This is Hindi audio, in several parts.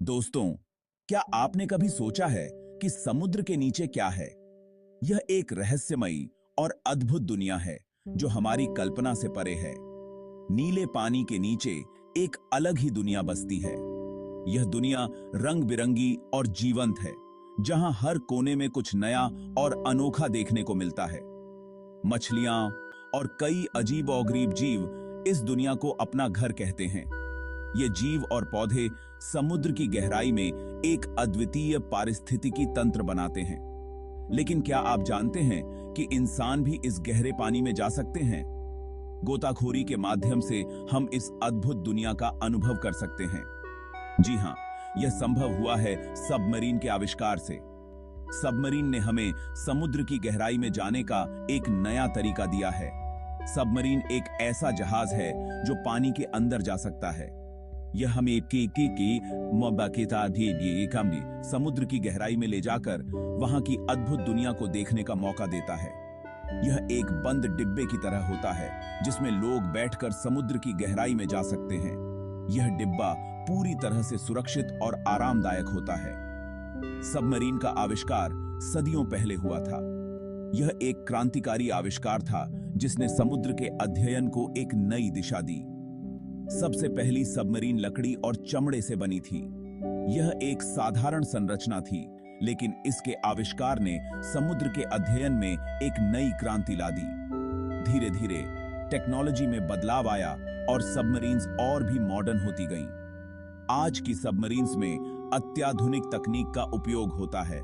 दोस्तों, क्या आपने कभी सोचा है कि समुद्र के नीचे क्या है? यह एक रहस्यमयी और अद्भुत दुनिया है जो हमारी कल्पना से परे है। नीले पानी के नीचे एक अलग ही दुनिया बसती है। यह दुनिया रंग बिरंगी और जीवंत है, जहां हर कोने में कुछ नया और अनोखा देखने को मिलता है। मछलियां और कई अजीब और गरीब जीव इस दुनिया को अपना घर कहते हैं। ये जीव और पौधे समुद्र की गहराई में एक अद्वितीय पारिस्थितिकी तंत्र बनाते हैं। लेकिन क्या आप जानते हैं कि इंसान भी इस गहरे पानी में जा सकते हैं? गोताखोरी के माध्यम से हम इस अद्भुत दुनिया का अनुभव कर सकते हैं। जी हां, यह संभव हुआ है सबमरीन के आविष्कार से। सबमरीन ने हमें समुद्र की गहराई में जाने का एक नया तरीका दिया है। सबमरीन एक ऐसा जहाज है जो पानी के अंदर जा सकता है। यह हमें समुद्र की गहराई में ले जाकर वहां की अद्भुत दुनिया को देखने का मौका देता है। यह एक बंद डिब्बे की तरह होता है जिसमें लोग बैठकर समुद्र की गहराई में जा सकते हैं। यह डिब्बा पूरी तरह से सुरक्षित और आरामदायक होता है। सबमरीन का आविष्कार सदियों पहले हुआ था। यह एक क्रांतिकारी आविष्कार था जिसने समुद्र के अध्ययन को एक नई दिशा दी। सबसे पहली सबमरीन लकड़ी और चमड़े से बनी थी। यह एक साधारण संरचना थी, लेकिन इसके आविष्कार ने समुद्र के अध्ययन में एक नई क्रांति ला दी। धीरे धीरे टेक्नोलॉजी में बदलाव आया और सबमरीन्स और भी मॉडर्न होती गईं। आज की सबमरीन्स में अत्याधुनिक तकनीक का उपयोग होता है।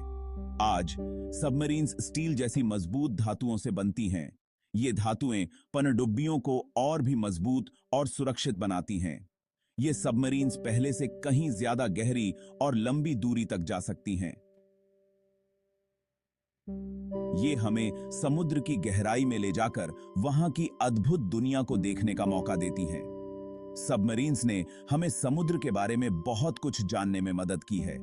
आज सबमरीन्स स्टील जैसी मजबूत धातुओं से बनती हैं। ये धातुएं पनडुब्बियों को और भी मजबूत और सुरक्षित बनाती हैं। ये सबमरीन्स पहले से कहीं ज्यादा गहरी और लंबी दूरी तक जा सकती हैं। ये हमें समुद्र की गहराई में ले जाकर वहां की अद्भुत दुनिया को देखने का मौका देती हैं। सबमरीन्स ने हमें समुद्र के बारे में बहुत कुछ जानने में मदद की है।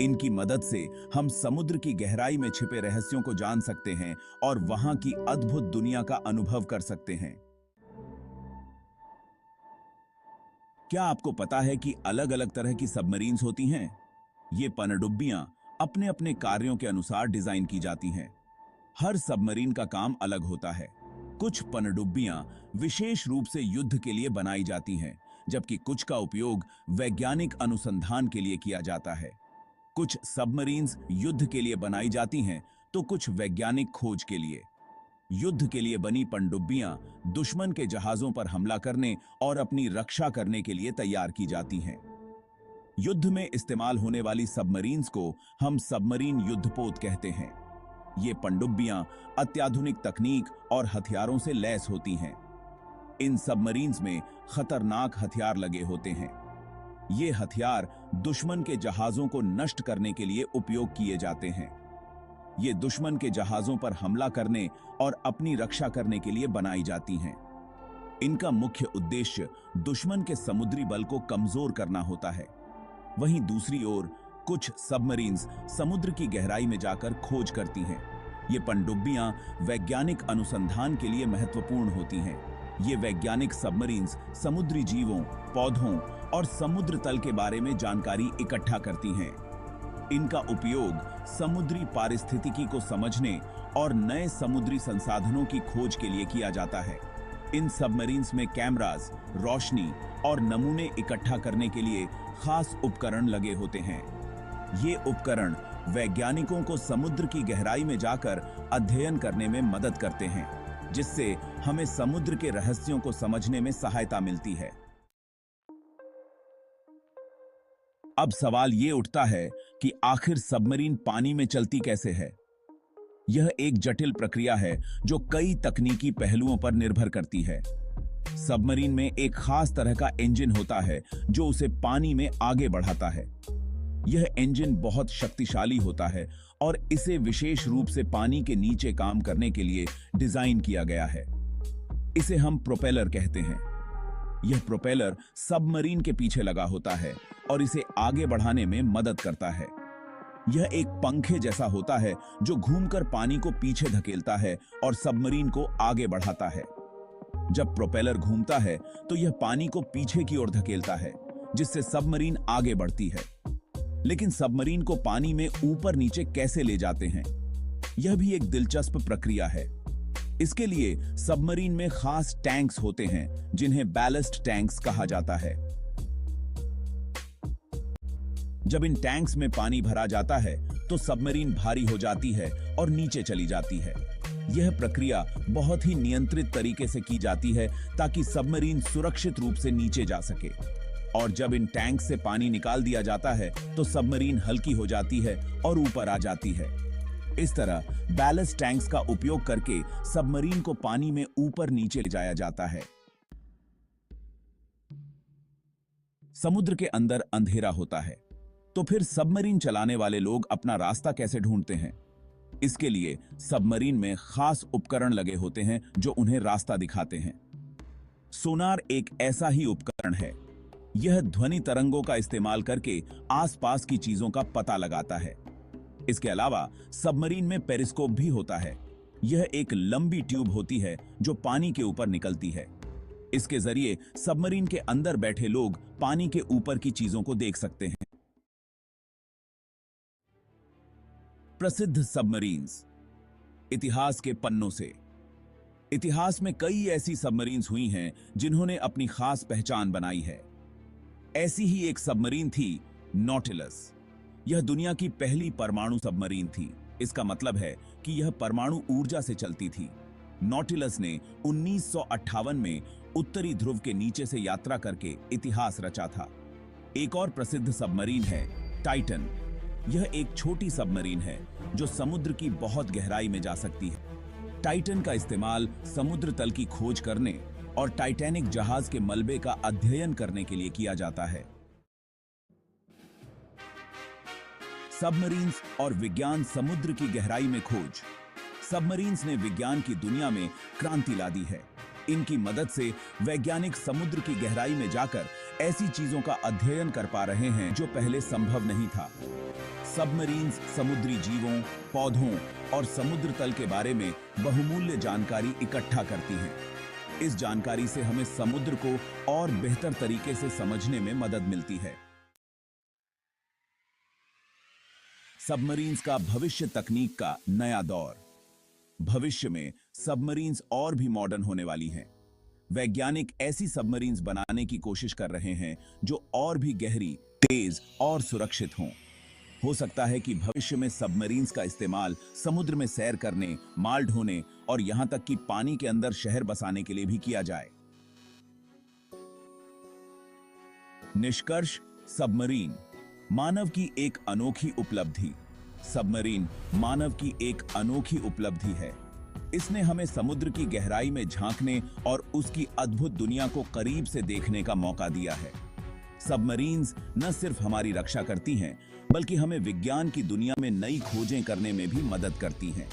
इनकी मदद से हम समुद्र की गहराई में छिपे रहस्यों को जान सकते हैं और वहां की अद्भुत दुनिया का अनुभव कर सकते हैं। क्या आपको पता है कि अलग अलग तरह की सबमरीन्स होती हैं? ये पनडुब्बियां अपने अपने कार्यों के अनुसार डिजाइन की जाती हैं। हर सबमरीन का काम अलग होता है। कुछ पनडुब्बियां विशेष रूप से युद्ध के लिए बनाई जाती हैं, जबकि कुछ का उपयोग वैज्ञानिक अनुसंधान के लिए किया जाता है। कुछ सबमरीन्स युद्ध के लिए बनाई जाती हैं तो कुछ वैज्ञानिक खोज के लिए। युद्ध के लिए बनी पनडुब्बियां दुश्मन के जहाजों पर हमला करने और अपनी रक्षा करने के लिए तैयार की जाती हैं। युद्ध में इस्तेमाल होने वाली सबमरीन्स को हम सबमरीन युद्धपोत कहते हैं। ये पनडुब्बियां अत्याधुनिक तकनीक और हथियारों से लैस होती हैं। इन सबमरीन्स में खतरनाक हथियार लगे होते हैं। ये हथियार दुश्मन के जहाजों को नष्ट करने के लिए उपयोग किए जाते हैं। ये दुश्मन के जहाजों पर हमला करने और अपनी रक्षा करने के लिए बनाई जाती हैं। इनका मुख्य उद्देश्य दुश्मन के समुद्री बल को कमजोर करना होता है। वहीं दूसरी ओर कुछ सबमरीन्स समुद्र की गहराई में जाकर खोज करती हैं। ये पनडुब्बियां वैज्ञानिक अनुसंधान के लिए महत्वपूर्ण होती हैं। ये वैज्ञानिक सबमरीन्स समुद्री जीवों, पौधों और समुद्र तल के बारे में जानकारी इकट्ठा करती हैं। इनका उपयोग समुद्री पारिस्थितिकी को समझने और नए समुद्री संसाधनों की खोज के लिए किया जाता है। इन सबमरीन्स में कैमरास, रोशनी और नमूने इकट्ठा करने के लिए खास उपकरण लगे होते हैं। ये उपकरण वैज्ञानिकों को समुद्र की गहराई में जाकर अध्ययन करने में मदद करते हैं, जिससे हमें समुद्र के रहस्यों को समझने में सहायता मिलती है। अब सवाल ये उठता है कि आखिर सबमरीन पानी में चलती कैसे है? यह एक जटिल प्रक्रिया है जो कई तकनीकी पहलुओं पर निर्भर करती है। सबमरीन में एक खास तरह का इंजन होता है जो उसे पानी में आगे बढ़ाता है। यह इंजन बहुत शक्तिशाली होता है और इसे विशेष रूप से पानी के नीचे काम करने के लिए डिजाइन किया गया है। इसे हम प्रोपेलर कहते हैं। यह प्रोपेलर सबमरीन के पीछे लगा होता है और इसे आगे बढ़ाने में मदद करता है। यह एक पंखे जैसा होता है जो घूमकर पानी को पीछे धकेलता है और सबमरीन को आगे बढ़ाता है। जब प्रोपेलर घूमता है तो यह पानी को पीछे की ओर धकेलता है, जिससे सबमरीन आगे बढ़ती है। लेकिन सबमरीन को पानी में ऊपर नीचे कैसे ले जाते हैं, यह भी एक दिलचस्प प्रक्रिया है। इसके लिए सबमरीन में खास टैंक्स होते हैं जिन्हें बैलेस्ट टैंक्स कहा जाता है। जब इन टैंक्स में पानी भरा जाता है तो सबमरीन भारी हो जाती है और नीचे चली जाती है। यह प्रक्रिया बहुत ही नियंत्रित तरीके से की जाती है ताकि सबमरीन सुरक्षित रूप से नीचे जा सके। और जब इन टैंक से पानी निकाल दिया जाता है तो सबमरीन हल्की हो जाती है और ऊपर आ जाती है। इस तरह बैलेस्ट टैंक्स का उपयोग करके सबमरीन को पानी में ऊपर नीचे ले जाया जाता है। समुद्र के अंदर अंधेरा होता है, तो फिर सबमरीन चलाने वाले लोग अपना रास्ता कैसे ढूंढते हैं? इसके लिए सबमरीन में खास उपकरण लगे होते हैं जो उन्हें रास्ता दिखाते हैं। सोनार एक ऐसा ही उपकरण है। यह ध्वनि तरंगों का इस्तेमाल करके आसपास की चीजों का पता लगाता है। इसके अलावा सबमरीन में पेरिस्कोप भी होता है। यह एक लंबी ट्यूब होती है जो पानी के ऊपर निकलती है। इसके जरिए सबमरीन के अंदर बैठे लोग पानी के ऊपर की चीजों को देख सकते हैं। प्रसिद्ध सबमरीन्स। इतिहास के पन्नों से। इतिहास में कई ऐसी सबमरीन्स हुई हैं जिन्होंने अपनी खास पहचान बनाई है। ऐसी ही एक सबमरीन थी नॉटिलस। यह दुनिया की पहली परमाणु सबमरीन थी। इसका मतलब है कि यह परमाणु ऊर्जा से चलती थी। नॉटिलस ने 1958 में उत्तरी ध्रुव के नीचे से यात्रा करके इतिहास रचा था। एक और प्रसिद्ध सबमरीन है टाइटन। यह एक छोटी सबमरीन है जो समुद्र की बहुत गहराई में जा सकती है। टाइटन का इस्तेमाल समुद्र तल की खोज करने और टाइटैनिक जहाज के मलबे का अध्ययन करने के लिए किया जाता है। सबमरीन्स और विज्ञान। समुद्र की गहराई में खोज। सबमरीन्स ने विज्ञान की दुनिया में क्रांति ला दी है। इनकी मदद से वैज्ञानिक समुद्र की गहराई में जाकर ऐसी चीजों का अध्ययन कर पा रहे हैं जो पहले संभव नहीं था। सबमरीन्स समुद्री जीवों, पौधों और समुद्र तल के बारे में बहुमूल्य जानकारी इकट्ठा करती हैं। इस जानकारी से हमें समुद्र को और बेहतर तरीके से समझने में मदद मिलती है। सबमरीन्स का भविष्य। तकनीक का नया दौर। भविष्य में सबमरीन्स और भी मॉडर्न होने वाली हैं। वैज्ञानिक ऐसी सबमरीन्स बनाने की कोशिश कर रहे हैं जो और भी गहरी, तेज और सुरक्षित हों। हो सकता है कि भविष्य में सबमरीन्स का इस्तेमाल समुद्र में सैर करने, माल ढोने और यहां तक कि पानी के अंदर शहर बसाने के लिए भी किया जाए। निष्कर्ष। सबमरीन मानव की एक अनोखी उपलब्धि। सबमरीन मानव की एक अनोखी उपलब्धि है। इसने हमें समुद्र की गहराई में झांकने और उसकी अद्भुत दुनिया को करीब से देखने का मौका दिया है। सबमरीन्स न सिर्फ हमारी रक्षा करती हैं, बल्कि हमें विज्ञान की दुनिया में नई खोजें करने में भी मदद करती हैं।